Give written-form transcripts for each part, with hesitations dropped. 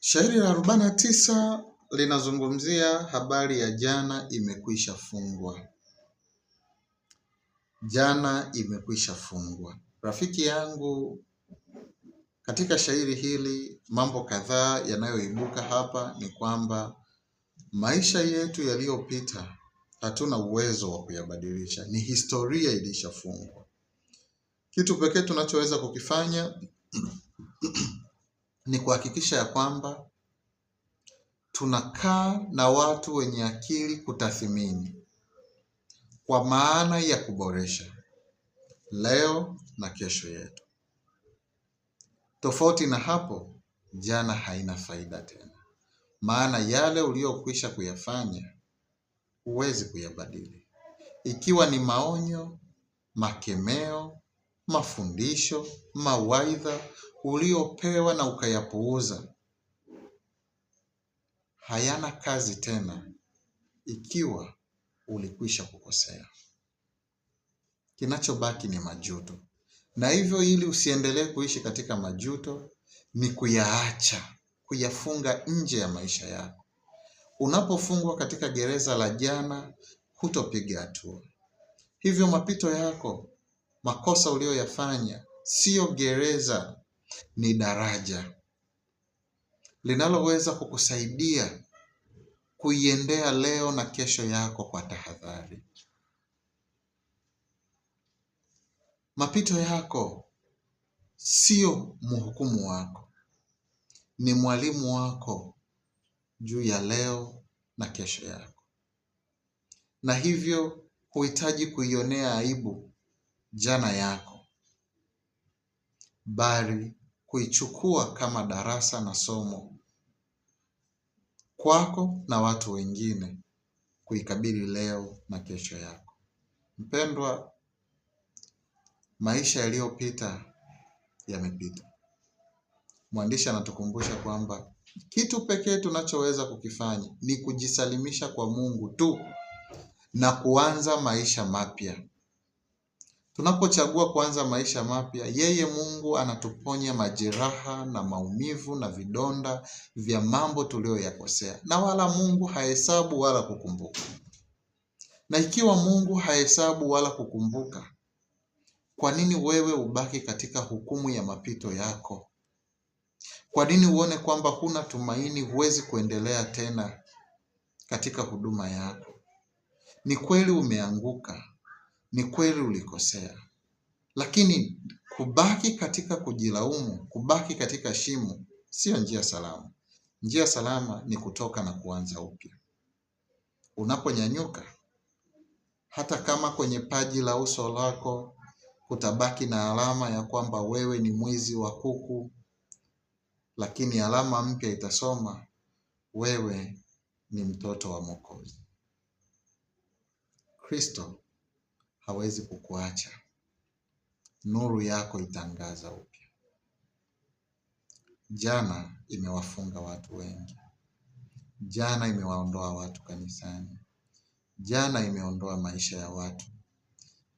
Shairi la 49 linazungumzia habari ya jana imekwisha fungwa. Jana imekwisha fungwa. Rafiki yangu, katika shairi hili mambo kadhaa yanayoibuka hapa ni kwamba maisha yetu yaliyopita hatuna uwezo wa kuyabadilisha. Ni historia ilishafungwa. Kitu pekee tunachoweza kukifanya ni kuhakikisha ya kwamba tunakaa na watu wenye akili kutathmini kwa maana ya kuboresha leo na kesho yetu. Tofauti na hapo, jana haina faida tena. Maana yale uliyokwisha kuyafanya huwezi kuyabadili. Ikiwa ni maonyo, makemeo, mafundisho, mawaidha uliopewa na ukayapuuza, hayana kazi tena ikiwa ulikwisha kukosea. Kinachobaki ni majuto. Na hivyo ili usiendelee kuishi katika majuto ni kuyaacha, kuyafunga nje ya maisha yako. Unapofungwa katika gereza la jana, hutopiga hatua. Hivyo mapito yako, makosa uliyoyafanya, sio gereza, ni daraja linaloweza kukusaidia kuiendea leo na kesho yako kwa tahadhari. Mapito yako sio mhukumu wako, ni mwalimu wako juu ya leo na kesho yako. Na hivyo huhitaji kuionea aibu jana yako, bali kuichukua kama darasa na somo kwako na watu wengine kuikabili leo na kesho yako. Mpendwa, maisha yaliyopita yamepita. Mwandishi anatukumbusha kwamba kitu pekee tunachoweza kukifanya ni kujisalimisha kwa Mungu tu na kuanza maisha mapya. Tunapochagua kuanza maisha mapya, yeye Mungu anatuponya majeraha na maumivu na vidonda vya mambo tuliyoyakosea. Na wala Mungu hahesabu wala kukumbuka. Na ikiwa Mungu hahesabu wala kukumbuka, kwa nini wewe ubaki katika hukumu ya mapito yako? Kwa nini uone kwamba huna tumaini, huwezi kuendelea tena katika huduma yako? Ni kweli umeanguka, ni kweli ulikosea. Lakini kubaki katika kujilaumu, kubaki katika shimo, sio njia salama. Njia salama ni kutoka na kuanza upya. Unaponyanyuka, hata kama kwenye paji la uso lako kutabaki na alama ya kwamba wewe ni mwizi wa kuku, lakini alama mpya itasoma wewe ni mtoto wa Mwokozi. Kristo hawezi kukuacha. Nuru yako itangaza upya. Jana imewafunga watu wengi. Jana imewaondoa watu kanisani. Jana imeondoa maisha ya watu.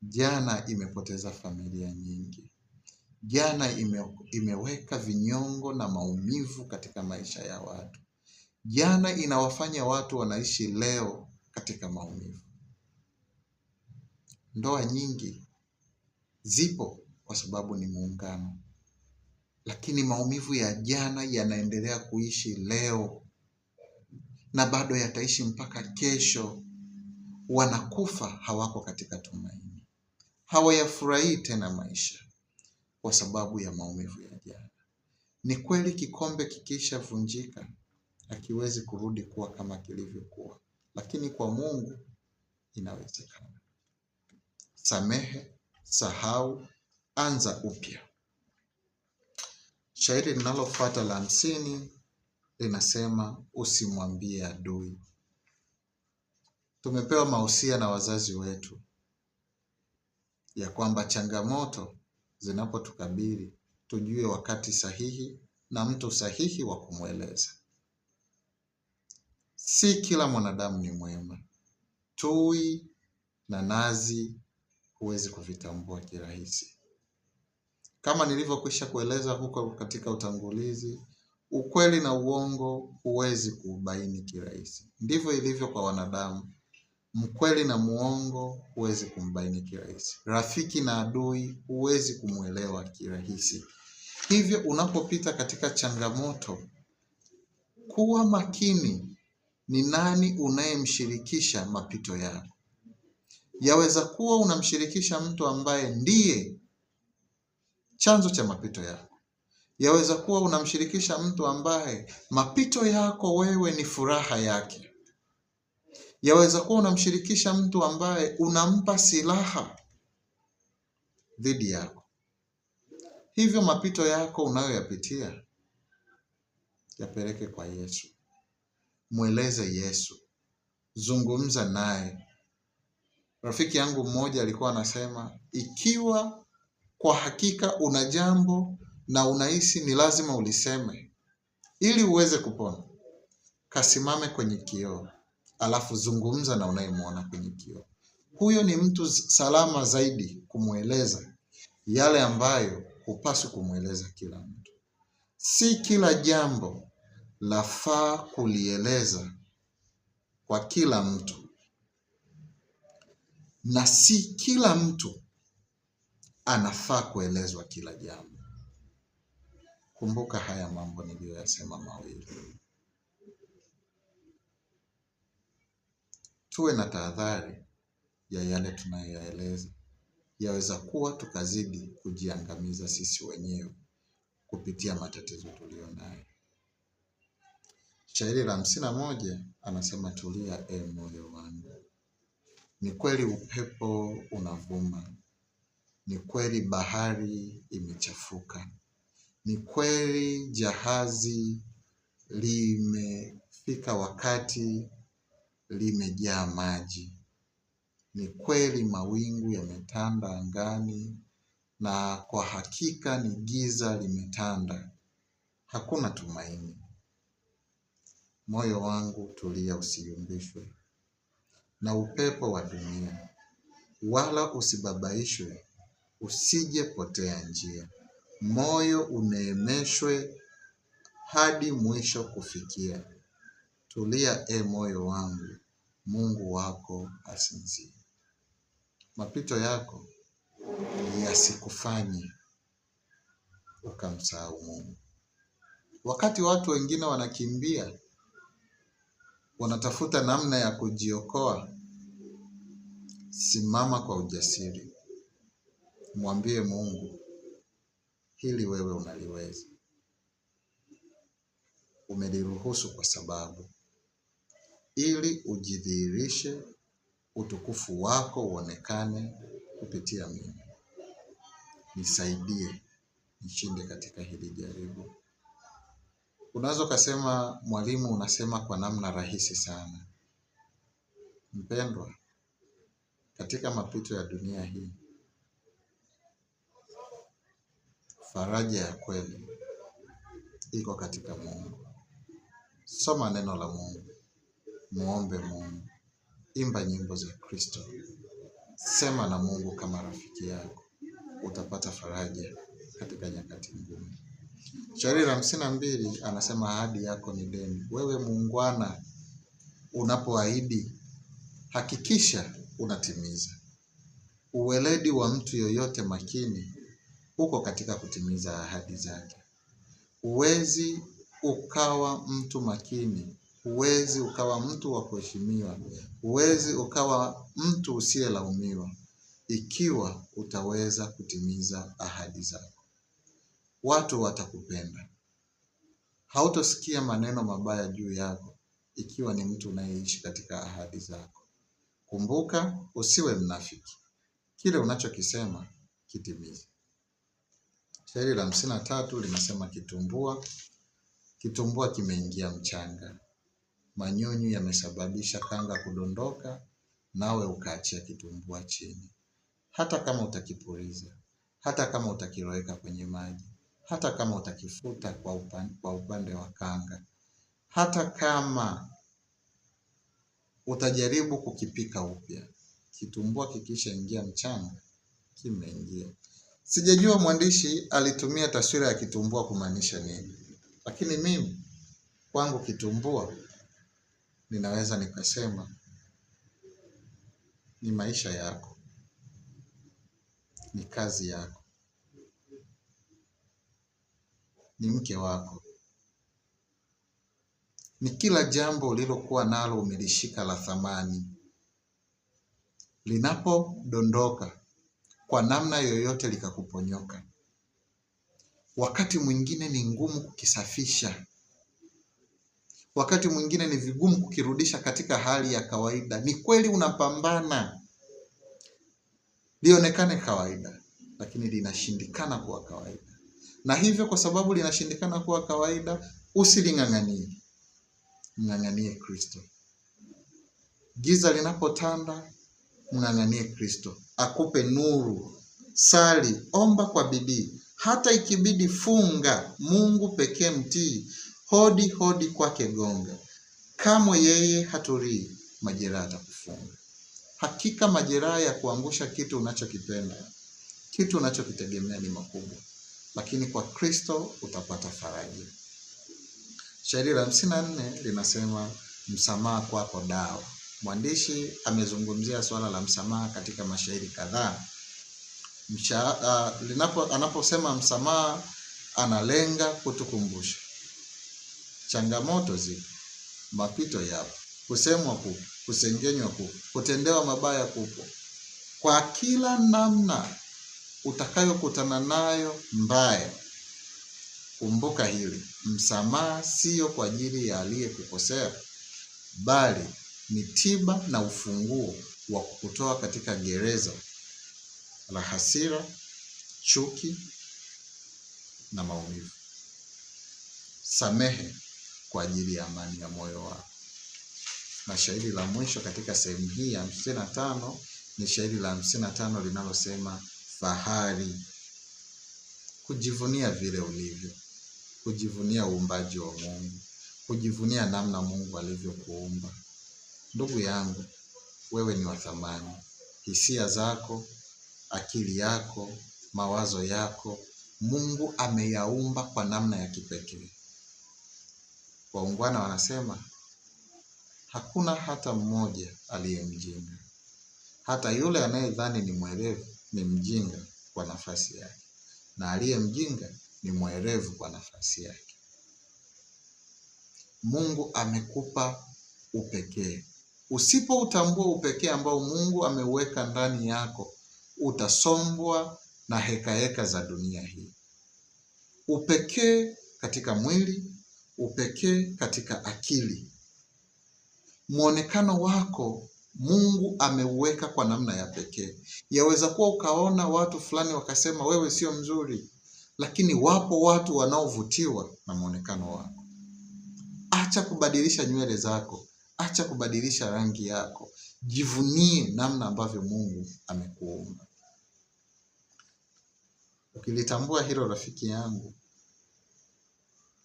Jana imepoteza familia nyingi. Jana imeweka vinyongo na maumivu katika maisha ya watu. Jana inawafanya watu wanaishi leo katika maumivu. Ndoa nyingi zipo kwa sababu ni muungano. Lakini maumivu ya jana yanaendelea kuishi leo na bado yataishi mpaka kesho. Wanakufa hawako katika tumaini. Hawayafurahii tena maisha kwa sababu ya maumivu ya jana. Ni kweli kikombe kikisha vunjika hakiwezi kurudi kuwa kama kilivyokuwa. Lakini kwa Mungu inawezekana. Samehe, sahau, anza upya. Shairi linalofuata la 50 linasema usimwambie adui. Tumepewa mahusia na wazazi wetu ya kwamba changamoto zinapotukabili tujue wakati sahihi na mtu sahihi wa kumweleza. Si kila mwanadamu ni mwema. Tui na nazi huwezi kuvitambua kirahisi. Kama nilivyokwisha kueleza huko katika utangulizi, Ukweli na uongo huwezi kuubaini kirahisi. Ndivyo ilivyo kwa wanadamu. Mkweli na muongo huwezi kumbaini kirahisi. Rafiki na adui huwezi kumuelewa kirahisi. Hivyo unapopita katika changamoto, kuwa makini ni nani unayemshirikisha mapito yako. Yaweza kuwa unamshirikisha mtu ambaye ndiye chanzo cha mapito yako. Yaweza kuwa unamshirikisha mtu ambaye mapito yako wewe ni furaha yake. Yaweza kuwa unamshirikisha mtu ambaye unampa silaha dhidi yako. Hivyo mapito yako unayoyapitia, yapeleke kwa Yesu. Mweleze Yesu. Zungumza naye. Rafiki yangu mmoja alikuwa anasema, ikiwa kwa hakika una jambo na unahisi ni lazima uliseme ili uweze kupona, kasimame kwenye kioo, alafu zungumza na unayemwona kwenye kioo. Huyo ni mtu salama zaidi kumweleza yale ambayo hupaswi kumweleza kila mtu. Si kila jambo lafaa kulieleza kwa kila mtu, na si kila mtu anafaa kuelezwa kila jambo. Kumbuka haya mambo niliyoyasema mawili. Tuwe na tahadhari ya yale tunayoyaeleza. Yaweza kuwa tukazidi kujiangamiza sisi wenyewe kupitia matatizo tuliyonayo. Shairi la 51 anasema, tulia moyo wangu. Ni kweli upepo unavuma. Ni kweli bahari imechafuka. Ni kweli jahazi limefika wakati limejaa maji. Ni kweli mawingu yametanda angani, na kwa hakika ni giza limetanda. Hakuna tumaini. Moyo wangu tulia, usiyumbishwe na upepo wa dunia, wala usibabaishwe, usije potea njia. Moyo uneemeshwe hadi mwisho kufikia. Tulia moyo wangu, Mungu wako asinzie. Mapito yako yasikufanye ukamsahau Mungu. Wakati watu wengine wanakimbia, wanatafuta namna ya kujiokoa, simama kwa ujasiri. Mwambie Mungu, hili wewe unaliweza. Umeliruhusu kwa sababu ili ujidhihirishe, utukufu wako uonekane kupitia mimi. Nisaidie nishinde katika hili jaribu. Unaweza kusema, mwalimu, unasema kwa namna rahisi sana. Mpendwa, katika mapito ya dunia hii, faraja ya kweli iko katika Mungu. Soma neno la Mungu, muombe Mungu, imba nyimbo za Kristo, sema na Mungu kama rafiki yako. Utapata faraja katika nyakati ngumu. Shairi la 52 anasema, ahadi yako ni deni. Wewe muungwana, unapoahidi hakikisha unatimiza. Uweledi wa mtu yoyote makini uko katika kutimiza ahadi zake. Huwezi ukawa mtu makini, huwezi ukawa mtu wa kuheshimiwa, huwezi ukawa mtu usiyelaumiwa ikiwa utaweza kutimiza ahadi zako. Watu watakupenda. Hautosikia maneno mabaya juu yako ikiwa ni mtu unayeishi katika ahadi zako. Kumbuka, usiwe mnafiki. Kile unachokisema kitimize. Shairi la 53 linasema, kitumbua kimeingia mchanga. Manyunyu yamesababisha kanga kudondoka, nawe ukaachia kitumbua chini. Hata kama utakipuriza, hata kama utakiroweka kwenye maji, hata kama utakifuta kwa upande wa kanga, hata kama utajaribu kukipika upya, kitumbua kikisha ingia mchanga, kimeingia. Sijajua mwandishi alitumia taswira ya kitumbua kumaanisha nini. Lakini mimi kwangu kitumbua, ninaweza nikasema ni maisha yako, ni kazi yako, ni mke wako, ni kila jambo ulilokuwa nalo umelishika la thamani. Linapodondoka kwa namna yoyote likakuponyoka, wakati mwingine ni ngumu kukisafisha, wakati mwingine ni vigumu kukirudisha katika hali ya kawaida. Ni kweli unapambana lionekane kawaida, lakini linashindikana kuwa kawaida. Na hivyo kwa sababu linashindikana kuwa kawaida, usiling'ang'anie. Mng'ang'anie Kristo. Giza linapotanda, mng'ang'anie Kristo. Akupe nuru. Sali, omba kwa bidii. Hata ikibidi funga, Mungu pekee mtii. Hodi hodi kwake gonga. Kamwe yeye haturii, majeraha atakufunga. Hakika majeraha ya kuangusha kitu unachokipenda, kitu unachokitegemea ni makubwa, lakini kwa Kristo utapata faraja. Shairi la 54 linasema msamaha kwako dawa. Mwandishi amezungumzia swala la msamaha katika mashairi kadhaa. Anaposema msamaha, analenga kutukumbusha changamoto zipo, mapito yapo, kusemwa kupo, kusengenywa kupo, kutendewa mabaya kupo. Kwa kila namna utakayokutana nayo mbaya, kumbuka hili: msamaha sio kwa ajili ya aliyekukosea, bali ni tiba na ufunguo wa kukutoa katika gereza la hasira, chuki na maumivu. Samehe kwa ajili ya amani ya moyo wako. Na shairi la mwisho katika sehemu hii ya 55 ni shairi la 55 linalosema fahari. Kujivunia vile ulivyo, kujivunia uumbaji wa Mungu, kujivunia namna Mungu alivyokuumba. Ndugu yangu, wewe ni wa thamani. Hisia zako, akili yako, mawazo yako, Mungu ameyaumba kwa namna ya kipekee. Waungwana wanasema hakuna hata mmoja aliye mjinga. Hata yule anayedhani ni mwerevu ni mjinga kwa nafasi yake, na aliye mjinga ni mwerevu kwa nafasi yake. Mungu amekupa upekee. Usipoutambua upekee ambao Mungu ameuweka ndani yako, utasombwa na hekaheka za dunia hii. Upekee katika mwili, upekee katika akili. Muonekano wako Mungu ameuweka kwa namna ya pekee. Yaweza kuwa ukaona watu fulani wakasema wewe sio mzuri, lakini wapo watu wanaovutiwa na muonekano wako. Acha kubadilisha nywele zako, acha kubadilisha rangi yako. Jivunie namna ambavyo Mungu amekuumba. Ukilitambua hilo, rafiki yangu,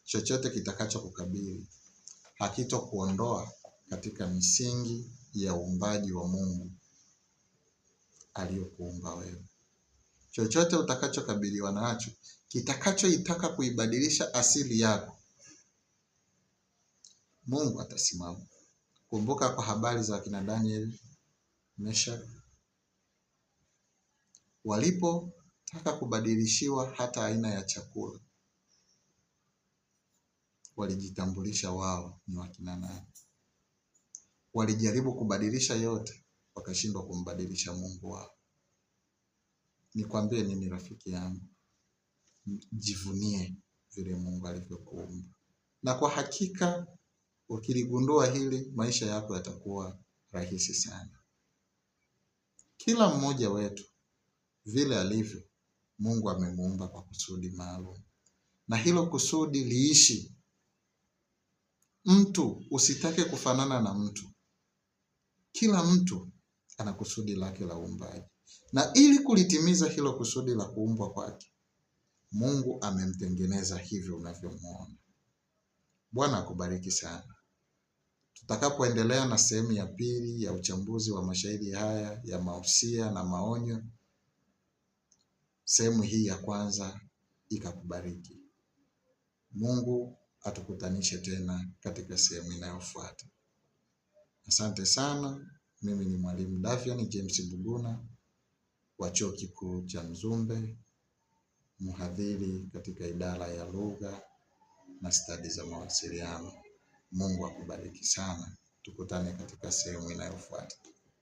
chochote kitakacho kukabili hakitokuondoa katika misingi ya uumbaji wa Mungu aliyokuumba wewe. Chochote utakachokabiliwa nacho kitakachoitaka kuibadilisha asili yako, Mungu atasimama. Kumbuka kwa habari za kina Daniel, Meshach, walipotaka kubadilishiwa hata aina ya chakula, walijitambulisha wao ni wakina nani. Walijaribu kubadilisha yote, wakashindwa kumbadilisha Mungu wao. Nikwambie nini rafiki yangu? Jivunie vile Mungu alivyokuumba. Na kwa hakika ukiligundua hili, maisha yako yatakuwa rahisi sana. Kila mmoja wetu vile alivyo, Mungu amemuumba kwa kusudi maalum. Na hilo kusudi liishi. Mtu usitake kufanana na mtu. Kila mtu ana kusudi lake la uumbaji. Na ili kulitimiza hilo kusudi la kuumbwa kwake, Mungu amemtengeneza hivyo unavyomuona. Bwana akubariki sana. Tutakapoendelea na sehemu ya pili ya uchambuzi wa mashairi haya ya mausia na maonyo, sehemu hii ya kwanza ikakubariki. Mungu atukutanishe tena katika sehemu inayofuata. Asante sana. Mimi ni Mwalimu Davian James Buguna wa Chuo Kikuu cha Mzumbe, mhadhiri katika idara ya lugha na stadi za mawasiliano. Mungu akubariki sana. Tukutane katika sehemu inayofuata.